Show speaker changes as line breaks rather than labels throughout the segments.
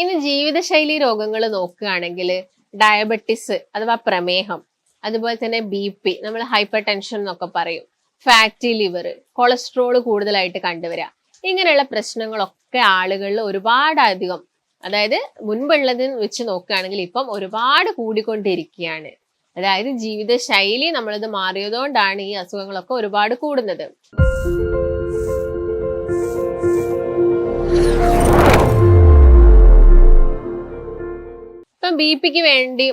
ഇനി ജീവിതശൈലി രോഗങ്ങൾ നോക്കുകയാണെങ്കിൽ ഡയബറ്റിസ് അഥവാ പ്രമേഹം, അതുപോലെ തന്നെ BP, നമ്മൾ ഹൈപ്പർ ടെൻഷൻ എന്നൊക്കെ പറയും, ഫാറ്റി ലിവർ, കൊളസ്ട്രോൾ കൂടുതലായിട്ട് കണ്ടുവരിക, ഇങ്ങനെയുള്ള പ്രശ്നങ്ങളൊക്കെ ആളുകളിൽ ഒരുപാടധികം, അതായത് മുൻപുള്ളതിന് വെച്ച് നോക്കുകയാണെങ്കിൽ ഇപ്പം ഒരുപാട് കൂടിക്കൊണ്ടിരിക്കുകയാണ്. അതായത് ജീവിതശൈലി നമ്മളിത് മാറിയതുകൊണ്ടാണ് ഈ അസുഖങ്ങളൊക്കെ ഒരുപാട് കൂടുന്നത്. ഇപ്പം BP വേണ്ടി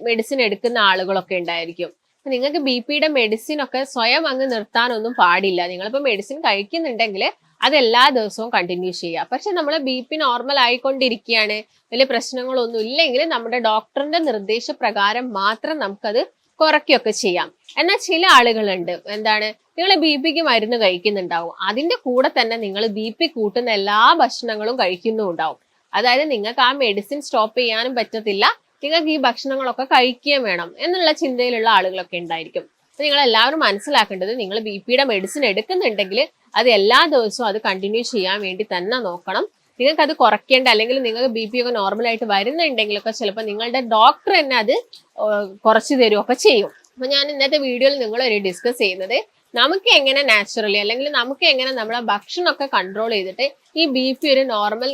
മെഡിസിൻ എടുക്കുന്ന ആളുകളൊക്കെ ഉണ്ടായിരിക്കും. നിങ്ങൾക്ക് BP മെഡിസിൻ ഒക്കെ സ്വയം അങ്ങ് നിർത്താനൊന്നും പാടില്ല. നിങ്ങളിപ്പോൾ മെഡിസിൻ കഴിക്കുന്നുണ്ടെങ്കിൽ അത് എല്ലാ ദിവസവും കണ്ടിന്യൂ ചെയ്യുക. പക്ഷെ നമ്മൾ BP നോർമൽ ആയിക്കൊണ്ടിരിക്കുകയാണ്, വലിയ പ്രശ്നങ്ങളൊന്നും ഇല്ലെങ്കിൽ നമ്മുടെ ഡോക്ടറിന്റെ നിർദ്ദേശപ്രകാരം മാത്രം നമുക്കത് കുറയ്ക്കുകയൊക്കെ ചെയ്യാം. എന്നാൽ ചില ആളുകളുണ്ട്, എന്താണ്, നിങ്ങൾ BP മരുന്ന് കഴിക്കുന്നുണ്ടാവും, അതിന്റെ കൂടെ തന്നെ നിങ്ങൾ BP കൂട്ടുന്ന എല്ലാ ഭക്ഷണങ്ങളും കഴിക്കുന്നുണ്ടാവും. അതായത് നിങ്ങൾക്ക് ആ മെഡിസിൻ സ്റ്റോപ്പ് ചെയ്യാനും പറ്റത്തില്ല, നിങ്ങൾക്ക് ഈ ഭക്ഷണങ്ങളൊക്കെ കഴിക്കുകയും വേണം എന്നുള്ള ചിന്തയിലുള്ള ആളുകളൊക്കെ ഉണ്ടായിരിക്കും. അപ്പൊ നിങ്ങൾ എല്ലാവരും മനസ്സിലാക്കേണ്ടത്, നിങ്ങൾ BP മെഡിസിൻ എടുക്കുന്നുണ്ടെങ്കിൽ അത് എല്ലാ ദിവസവും അത് കണ്ടിന്യൂ ചെയ്യാൻ വേണ്ടി തന്നെ നോക്കണം. നിങ്ങൾക്ക് അത് കുറയ്ക്കേണ്ട, അല്ലെങ്കിൽ നിങ്ങൾക്ക് BP ഒക്കെ നോർമലായിട്ട് വരുന്നുണ്ടെങ്കിലൊക്കെ ചിലപ്പോൾ നിങ്ങളുടെ ഡോക്ടർ തന്നെ അത് കുറച്ച് തരുമൊക്കെ ചെയ്യും. അപ്പൊ ഞാൻ ഇന്നത്തെ വീഡിയോയിൽ നിങ്ങളൊരു ഡിസ്കസ് ചെയ്യുന്നത്, നമുക്ക് എങ്ങനെ നാച്ചുറലി അല്ലെങ്കിൽ നമുക്ക് എങ്ങനെ നമ്മളെ ഭക്ഷണമൊക്കെ കൺട്രോൾ ചെയ്തിട്ട് ഈ BP ഒരു നോർമൽ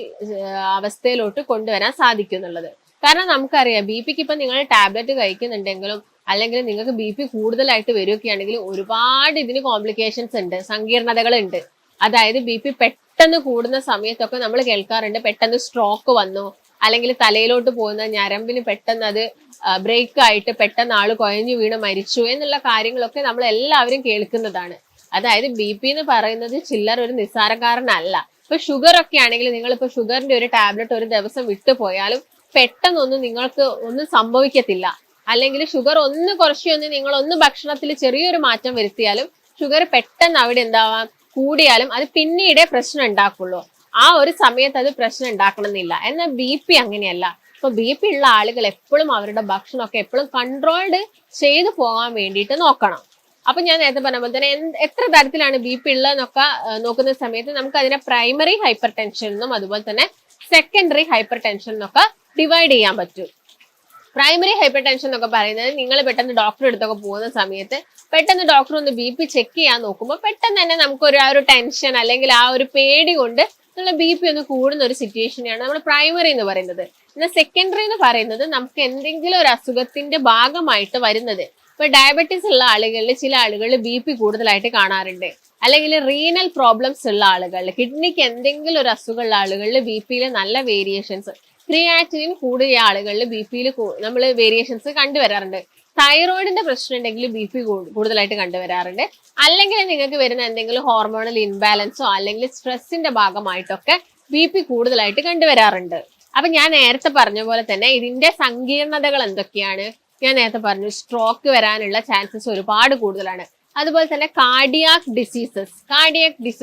അവസ്ഥയിലോട്ട് കൊണ്ടുവരാൻ സാധിക്കും എന്നുള്ളത്. കാരണം നമുക്കറിയാം BP ഇപ്പൊ നിങ്ങൾ ടാബ്ലറ്റ് കഴിക്കുന്നുണ്ടെങ്കിലും അല്ലെങ്കിൽ നിങ്ങൾക്ക് BP കൂടുതലായിട്ട് വരികയാണെങ്കിൽ ഒരുപാട് ഇതിന് കോംപ്ലിക്കേഷൻസ് ഉണ്ട്, സങ്കീർണതകൾ ഉണ്ട്. അതായത് BP പെട്ടെന്ന് കൂടുന്ന സമയത്തൊക്കെ നമ്മൾ കേൾക്കാറുണ്ട്, പെട്ടെന്ന് സ്ട്രോക്ക് വന്നു, അല്ലെങ്കിൽ തലയിലോട്ട് പോകുന്ന ഞരമ്പിന് പെട്ടെന്ന് അത് ബ്രേക്ക് ആയിട്ട് പെട്ടെന്ന് ആള് കുഴഞ്ഞു വീണ് മരിച്ചു എന്നുള്ള കാര്യങ്ങളൊക്കെ നമ്മൾ എല്ലാവരും കേൾക്കുന്നതാണ്. അതായത് BP എന്ന് പറയുന്നത് ചില്ലർ ഒരു നിസ്സാരക്കാരനല്ല. ഇപ്പൊ ഷുഗർ ഒക്കെ ആണെങ്കിൽ നിങ്ങളിപ്പോ ഷുഗറിന്റെ ഒരു ടാബ്ലറ്റ് ഒരു ദിവസം വിട്ടുപോയാലും പെട്ടെന്നൊന്നും നിങ്ങൾക്ക് ഒന്നും സംഭവിക്കത്തില്ല. അല്ലെങ്കിൽ ഷുഗർ ഒന്ന് കുറച്ചൊന്ന് നിങ്ങളൊന്ന് ഭക്ഷണത്തിൽ ചെറിയൊരു മാറ്റം വരുത്തിയാലും ഷുഗർ പെട്ടെന്ന് അവിടെ എന്താവാം കൂടിയാലും അത് പിന്നീടേ പ്രശ്നം ഉണ്ടാക്കുള്ളൂ. ആ ഒരു സമയത്ത് അത് പ്രശ്നം ഉണ്ടാക്കണമെന്നില്ല. എന്നാൽ BP അങ്ങനെയല്ല. ഇപ്പൊ BP ഉള്ള ആളുകൾ എപ്പോഴും അവരുടെ ഭക്ഷണമൊക്കെ എപ്പോഴും കൺട്രോൾഡ് ചെയ്തു പോകാൻ വേണ്ടിയിട്ട് നോക്കണം. അപ്പൊ ഞാൻ നേരത്തെ പറഞ്ഞ പോലെ തന്നെ എത്ര തരത്തിലാണ് BP ഉള്ളതെന്നൊക്കെ നോക്കുന്ന സമയത്ത് നമുക്ക് അതിനെ പ്രൈമറി ഹൈപ്പർ ടെൻഷൻ എന്നും അതുപോലെ തന്നെ സെക്കൻഡറി ഹൈപ്പർ ടെൻഷൻ എന്നൊക്കെ ഡിവൈഡ് ചെയ്യാൻ പറ്റും. പ്രൈമറി ഹൈപ്പർ ടെൻഷൻ എന്നൊക്കെ പറയുന്നത്, നിങ്ങൾ പെട്ടെന്ന് ഡോക്ടറെ അടുത്തൊക്കെ പോകുന്ന സമയത്ത് പെട്ടെന്ന് ഡോക്ടർ ഒന്ന് BP ചെക്ക് ചെയ്യാൻ നോക്കുമ്പോൾ പെട്ടെന്ന് തന്നെ നമുക്കൊരു ആ ഒരു ടെൻഷൻ അല്ലെങ്കിൽ ആ ഒരു പേടി കൊണ്ട് നമ്മൾ BP ഒന്ന് കൂടുന്ന ഒരു സിറ്റുവേഷനെയാണ് നമ്മൾ പ്രൈമറി എന്ന് പറയുന്നത്. എന്നാൽ സെക്കൻഡറി എന്ന് പറയുന്നത് നമുക്ക് എന്തെങ്കിലും ഒരു അസുഖത്തിന്റെ ഭാഗമായിട്ട് വരുന്നത്. ഇപ്പൊ ഡയബറ്റീസ് ഉള്ള ആളുകളിൽ ചില ആളുകളിൽ BP കൂടുതലായിട്ട് കാണാറുണ്ട്, അല്ലെങ്കിൽ റീനൽ പ്രോബ്ലംസ് ഉള്ള ആളുകളിൽ, കിഡ്നിക്ക് എന്തെങ്കിലും ഒരു അസുഖമുള്ള ആളുകളിൽ BP നല്ല വേരിയേഷൻസ്, ക്രിയാറ്റിനിൻ കൂടിയ ആളുകളിൽ BP നമ്മൾ വേരിയേഷൻസ് കണ്ടുവരാറുണ്ട്. തൈറോയിഡിന്റെ പ്രശ്നം ഉണ്ടെങ്കിൽ BP കൂടുതലായിട്ട് കണ്ടുവരാറുണ്ട്. അല്ലെങ്കിൽ നിങ്ങൾക്ക് വരുന്ന എന്തെങ്കിലും ഹോർമോണൽ ഇൻബാലൻസോ അല്ലെങ്കിൽ സ്ട്രെസ്സിന്റെ ഭാഗമായിട്ടൊക്കെ BP കൂടുതലായിട്ട് കണ്ടുവരാറുണ്ട്. അപ്പൊ ഞാൻ നേരത്തെ പറഞ്ഞ പോലെ തന്നെ ഇതിന്റെ സങ്കീർണതകൾ എന്തൊക്കെയാണ് ഞാൻ നേരത്തെ പറഞ്ഞു. സ്ട്രോക്ക് വരാനുള്ള ചാൻസസ് ഒരുപാട് കൂടുതലാണ്. അതുപോലെ തന്നെ കാർഡിയാക് ഡിസീസസ്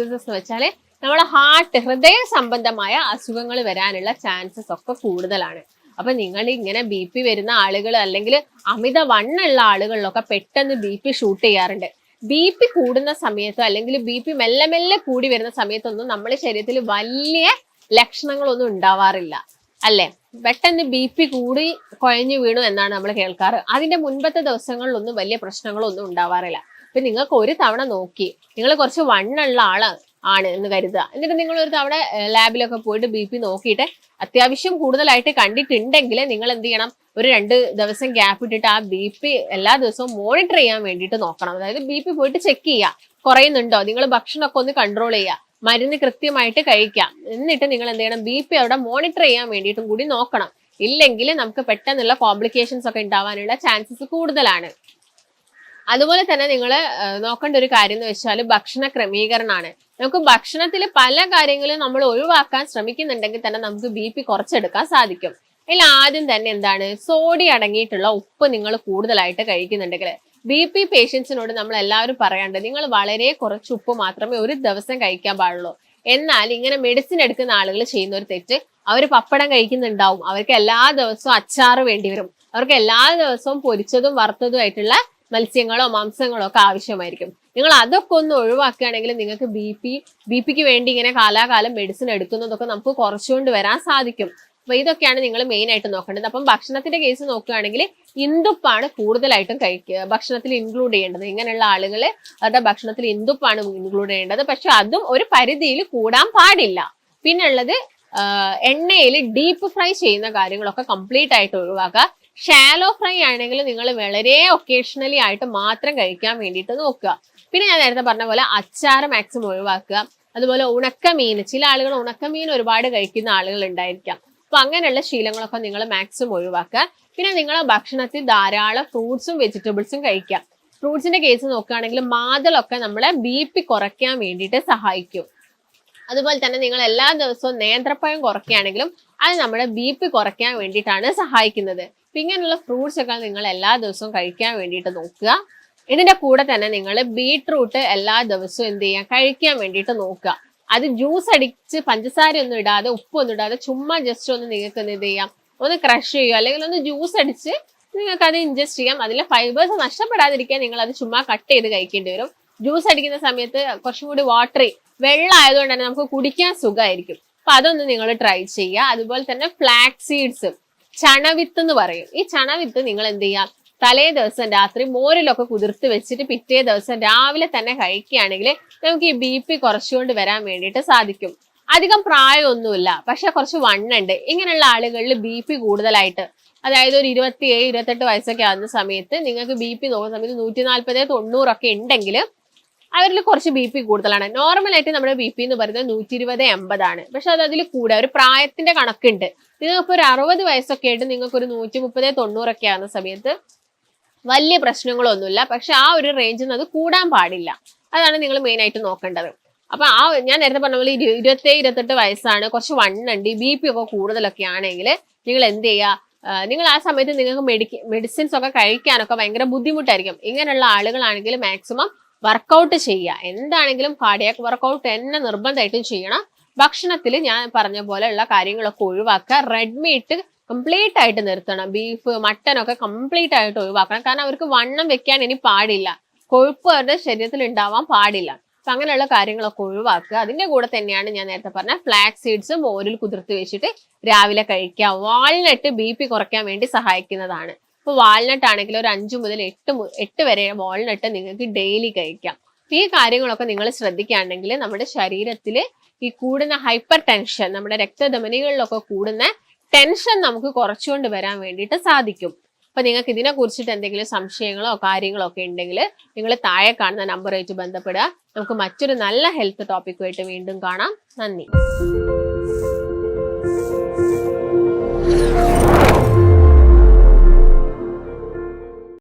എന്ന് വെച്ചാൽ നമ്മളെ ഹൃദയ സംബന്ധമായ അസുഖങ്ങൾ വരാനുള്ള ചാൻസസ് ഒക്കെ കൂടുതലാണ്. അപ്പൊ നിങ്ങൾ ഇങ്ങനെ BP വരുന്ന ആളുകൾ അല്ലെങ്കിൽ അമിത വണ്ണുള്ള ആളുകളിലൊക്കെ പെട്ടെന്ന് BP ഷൂട്ട് ചെയ്യാറുണ്ട്. BP കൂടുന്ന സമയത്തോ അല്ലെങ്കിൽ BP മെല്ലെ മെല്ലെ കൂടി വരുന്ന സമയത്തൊന്നും നമ്മുടെ ശരീരത്തിൽ വലിയ ലക്ഷണങ്ങളൊന്നും ഉണ്ടാവാറില്ല, അല്ലെ? പെട്ടെന്ന് BP കൂടി കുഴഞ്ഞു വീണു എന്നാണ് നമ്മൾ കേൾക്കാറ്. അതിന്റെ മുൻപത്തെ ദിവസങ്ങളിലൊന്നും വലിയ പ്രശ്നങ്ങളൊന്നും ഉണ്ടാവാറില്ല. ഇപ്പൊ നിങ്ങൾക്ക് ഒരു തവണ നോക്കി, നിങ്ങൾ കുറച്ച് വണ്ണുള്ള ആണ് എന്ന് കരുതുക, എന്നിട്ട് നിങ്ങൾ ഒരു തവണ ലാബിലൊക്കെ പോയിട്ട് BP നോക്കിയിട്ട് അത്യാവശ്യം കൂടുതലായിട്ട് കണ്ടിട്ടുണ്ടെങ്കിൽ നിങ്ങൾ എന്ത് ചെയ്യണം, ഒരു 2 ദിവസം ഗ്യാപ്പ് ഇട്ടിട്ട് ആ BP എല്ലാ ദിവസവും മോണിറ്റർ ചെയ്യാൻ വേണ്ടിയിട്ട് നോക്കണം. അതായത് BP പോയിട്ട് ചെക്ക് ചെയ്യുക, കുറയുന്നുണ്ടോ, നിങ്ങൾ ഭക്ഷണമൊക്കെ ഒന്ന് കൺട്രോൾ ചെയ്യുക, മരുന്ന് കൃത്യമായിട്ട് കഴിക്കാം, എന്നിട്ട് നിങ്ങൾ എന്ത് ചെയ്യണം, BP അവിടെ മോണിറ്റർ ചെയ്യാൻ വേണ്ടിയിട്ടും കൂടി നോക്കണം. ഇല്ലെങ്കിൽ നമുക്ക് പെട്ടെന്നുള്ള കോംപ്ലിക്കേഷൻസ് ഒക്കെ ഉണ്ടാവാനുള്ള ചാൻസസ് കൂടുതലാണ്. അതുപോലെ തന്നെ നിങ്ങൾ നോക്കേണ്ട ഒരു കാര്യം എന്ന് വെച്ചാൽ ഭക്ഷണ ക്രമീകരണമാണ്. നമുക്ക് ഭക്ഷണത്തിൽ പല കാര്യങ്ങളും നമ്മൾ ഒഴിവാക്കാൻ ശ്രമിക്കുന്നുണ്ടെങ്കിൽ തന്നെ നമുക്ക് BP കുറച്ചെടുക്കാൻ സാധിക്കും. അതിൽ ആദ്യം തന്നെ എന്താണ്, സോഡിയം അടങ്ങിയിട്ടുള്ള ഉപ്പ് നിങ്ങൾ കൂടുതലായിട്ട് കഴിക്കുന്നുണ്ടെങ്കിൽ, BP പേഷ്യൻസിനോട് നമ്മൾ എല്ലാവരും പറയാണ്ട് നിങ്ങൾ വളരെ കുറച്ച് ഉപ്പ് മാത്രമേ ഒരു ദിവസം കഴിക്കാൻ പാടുള്ളൂ. എന്നാൽ ഇങ്ങനെ മെഡിസിൻ എടുക്കുന്ന ആളുകൾ ചെയ്യുന്ന ഒരു തെറ്റ്, അവർ പപ്പടം കഴിക്കുന്നുണ്ടാവും, അവർക്ക് എല്ലാ ദിവസവും അച്ചാറ് വേണ്ടി വരും, അവർക്ക് എല്ലാ ദിവസവും പൊരിച്ചതും വറുത്തതും ആയിട്ടുള്ള മത്സ്യങ്ങളോ മാംസങ്ങളോ ഒക്കെ ആവശ്യമായിരിക്കും. നിങ്ങൾ അതൊക്കെ ഒന്ന് ഒഴിവാക്കുകയാണെങ്കിൽ നിങ്ങൾക്ക് BPക്ക് വേണ്ടി ഇങ്ങനെ കാലാകാലം മെഡിസിൻ എടുക്കുന്നതൊക്കെ നമുക്ക് കുറച്ചുകൊണ്ട് വരാൻ സാധിക്കും. അപ്പൊ ഇതൊക്കെയാണ് നിങ്ങൾ മെയിൻ ആയിട്ട് നോക്കേണ്ടത്. അപ്പം ഭക്ഷണത്തിന്റെ കേസ് നോക്കുകയാണെങ്കിൽ ഇന്ദുപ്പാണ് കൂടുതലായിട്ടും ഭക്ഷണത്തിൽ ഇൻക്ലൂഡ് ചെയ്യേണ്ടത്. ഇങ്ങനെയുള്ള ആളുകൾ അവരുടെ ഭക്ഷണത്തിൽ ഇന്ദുപ്പാണ് ഇൻക്ലൂഡ് ചെയ്യേണ്ടത്. പക്ഷെ അതും ഒരു പരിധിയിൽ കൂടാൻ പാടില്ല. പിന്നെ ഉള്ളത് എണ്ണയിൽ ഡീപ്പ് ഫ്രൈ ചെയ്യുന്ന കാര്യങ്ങളൊക്കെ കംപ്ലീറ്റ് ആയിട്ട് ഒഴിവാക്കുക. ഷാലോ ഫ്രൈ ആണെങ്കിൽ നിങ്ങൾ വളരെ ഒക്കേഷണലി ആയിട്ട് മാത്രം കഴിക്കാൻ വേണ്ടിയിട്ട് നോക്കുക. പിന്നെ ഞാൻ നേരത്തെ പറഞ്ഞ പോലെ അച്ചാറ് മാക്സിമം ഒഴിവാക്കുക. അതുപോലെ ഉണക്കമീൻ, ചില ആളുകൾ ഉണക്കമീൻ ഒരുപാട് കഴിക്കുന്ന ആളുകൾ ഉണ്ടായിരിക്കാം. അപ്പൊ അങ്ങനെയുള്ള ശീലങ്ങളൊക്കെ നിങ്ങൾ മാക്സിമം ഒഴിവാക്കുക. പിന്നെ നിങ്ങളെ ഭക്ഷണത്തിൽ ധാരാളം ഫ്രൂട്ട്സും വെജിറ്റബിൾസും കഴിക്കുക. ഫ്രൂട്ട്സിന്റെ കേസ് നോക്കുകയാണെങ്കിൽ മാതളൊക്കെ നമ്മളെ BP കുറയ്ക്കാൻ വേണ്ടിയിട്ട് സഹായിക്കും. അതുപോലെ തന്നെ നിങ്ങൾ എല്ലാ ദിവസവും നേന്ത്രപ്പഴം കുറയ്ക്കുകയാണെങ്കിലും അത് നമ്മുടെ BP കുറയ്ക്കാൻ വേണ്ടിയിട്ടാണ് സഹായിക്കുന്നത്. അപ്പൊ ഇങ്ങനെയുള്ള ഫ്രൂട്ട്സ് ഒക്കെ നിങ്ങൾ എല്ലാ ദിവസവും കഴിക്കാൻ വേണ്ടിയിട്ട് നോക്കുക. ഇതിന്റെ കൂടെ തന്നെ നിങ്ങൾ ബീട്രൂട്ട് എല്ലാ ദിവസവും എന്ത് ചെയ്യാൻ കഴിക്കാൻ വേണ്ടിയിട്ട് നോക്കുക. അത് ജ്യൂസ് അടിച്ച് പഞ്ചസാര ഒന്നും ഇടാതെ ഉപ്പൊന്നും ഇടാതെ ചുമ്മാ ജസ്റ്റ് ഒന്ന് നിങ്ങൾക്ക് എന്ത് ചെയ്യാം, ഒന്ന് ക്രഷ് ചെയ്യുക, അല്ലെങ്കിൽ ഒന്ന് ജ്യൂസ് അടിച്ച് നിങ്ങൾക്ക് അത് ഇൻജസ്റ്റ് ചെയ്യാം. അതിലെ ഫൈബേഴ്സ് നഷ്ടപ്പെടാതിരിക്കാൻ നിങ്ങൾ അത് ചുമ്മാ കട്ട് ചെയ്ത് കഴിക്കേണ്ടി വരും. ജ്യൂസ് അടിക്കുന്ന സമയത്ത് കുറച്ചും കൂടി വാട്ടറി വെള്ളം ആയതുകൊണ്ട് തന്നെ നമുക്ക് കുടിക്കാൻ സുഖമായിരിക്കും. അപ്പൊ അതൊന്ന് നിങ്ങൾ ട്രൈ ചെയ്യുക. അതുപോലെ തന്നെ ഫ്ലാക്സ് സീഡ്സ്, ചണവിത്ത് എന്ന് പറയും. ഈ ചണവിത്ത് നിങ്ങൾ എന്ത് ചെയ്യാം, തലേ ദിവസം രാത്രി മോരിലൊക്കെ കുതിർത്ത് വെച്ചിട്ട് പിറ്റേ ദിവസം രാവിലെ തന്നെ കഴിക്കുകയാണെങ്കിൽ നമുക്ക് ഈ BP കുറച്ചുകൊണ്ട് വരാൻ വേണ്ടിയിട്ട് സാധിക്കും. അധികം പ്രായമൊന്നുമില്ല, പക്ഷെ കുറച്ച് വണ്ണുണ്ട്. ഇങ്ങനെയുള്ള ആളുകളിൽ BP കൂടുതലായിട്ട്, അതായത് ഒരു 27-28 വയസ്സൊക്കെ ആകുന്ന സമയത്ത് നിങ്ങൾക്ക് BP നോക്കുന്ന സമയത്ത് 140-90 ഉണ്ടെങ്കിൽ അവരിൽ കുറച്ച് BP കൂടുതലാണ്. നോർമലായിട്ട് നമ്മുടെ BP എന്ന് പറയുന്നത് 120-80 പക്ഷെ അത് അതിൽ കൂടെ ഒരു പ്രായത്തിന്റെ കണക്കുണ്ട്. നിങ്ങൾക്കിപ്പോൾ ഒരു 60 വയസ്സൊക്കെ ആയിട്ട് നിങ്ങൾക്ക് ഒരു 130-90 ആകുന്ന സമയത്ത് വലിയ പ്രശ്നങ്ങളൊന്നുമില്ല. പക്ഷെ ആ ഒരു റേഞ്ചിൽ നിന്ന് അത് കൂടാൻ പാടില്ല. അതാണ് നിങ്ങൾ മെയിൻ ആയിട്ട് നോക്കേണ്ടത്. അപ്പൊ ഞാൻ നേരത്തെ പറഞ്ഞ പോലെ 27-28 വയസ്സാണ്, കുറച്ച് വണ്ണുണ്ട്, BP ഒക്കെ കൂടുതലൊക്കെ ആണെങ്കിൽ നിങ്ങൾ എന്ത് ചെയ്യുക, നിങ്ങൾ ആ സമയത്ത് നിങ്ങൾക്ക് മെഡിസിൻസ് ഒക്കെ കഴിക്കാനൊക്കെ ഭയങ്കര ബുദ്ധിമുട്ടായിരിക്കും. ഇങ്ങനെയുള്ള ആളുകളാണെങ്കിൽ മാക്സിമം വർക്കൗട്ട് ചെയ്യുക. എന്താണെങ്കിലും കാർഡിയാക് വർക്കൗട്ട് തന്നെ നിർബന്ധമായിട്ടും ചെയ്യണം. ഭക്ഷണത്തിൽ ഞാൻ പറഞ്ഞ പോലെയുള്ള കാര്യങ്ങളൊക്കെ ഒഴിവാക്കുക. റെഡ് മീറ്റ് കംപ്ലീറ്റ് ആയിട്ട് നിർത്തണം. ബീഫ്, മട്ടൻ ഒക്കെ കംപ്ലീറ്റ് ആയിട്ട് ഒഴിവാക്കണം. കാരണം അവർക്ക് വണ്ണം വെക്കാൻ ഇനി പാടില്ല, കൊഴുപ്പ് അവരുടെ ശരീരത്തിൽ ഉണ്ടാവാൻ പാടില്ല. അപ്പൊ അങ്ങനെയുള്ള കാര്യങ്ങളൊക്കെ ഒഴിവാക്കുക. അതിന്റെ കൂടെ തന്നെയാണ് ഞാൻ നേരത്തെ പറഞ്ഞ ഫ്ലാക്സ് സീഡ്സ് മോരിൽ കുതിർത്ത് വെച്ചിട്ട് രാവിലെ കഴിക്കുക. വാൾനട്ട് BP കുറയ്ക്കാൻ വേണ്ടി സഹായിക്കുന്നതാണ്. ഇപ്പൊ വാൾനട്ട് ആണെങ്കിൽ ഒരു 5 മുതൽ 8 വരെ വാൾനട്ട് നിങ്ങൾക്ക് ഡെയിലി കഴിക്കാം. ഈ കാര്യങ്ങളൊക്കെ നിങ്ങൾ ശ്രദ്ധിക്കുകയാണെങ്കിൽ നമ്മുടെ ശരീരത്തിൽ ഈ കൂടുന്ന ഹൈപ്പർ ടെൻഷൻ, നമ്മുടെ രക്തധമനികളിലൊക്കെ കൂടുന്ന ടെൻഷൻ നമുക്ക് കുറച്ചുകൊണ്ട് വരാൻ വേണ്ടിയിട്ട് സാധിക്കും. അപ്പൊ നിങ്ങൾക്ക് ഇതിനെ കുറിച്ചിട്ട് എന്തെങ്കിലും സംശയങ്ങളോ കാര്യങ്ങളോ ഒക്കെ ഉണ്ടെങ്കിൽ നിങ്ങൾ താഴെ കാണുന്ന നമ്പറുമായിട്ട് ബന്ധപ്പെടുക. നമുക്ക് മറ്റൊരു നല്ല ഹെൽത്ത് ടോപ്പിക്കുമായിട്ട് വീണ്ടും കാണാം. നന്ദി.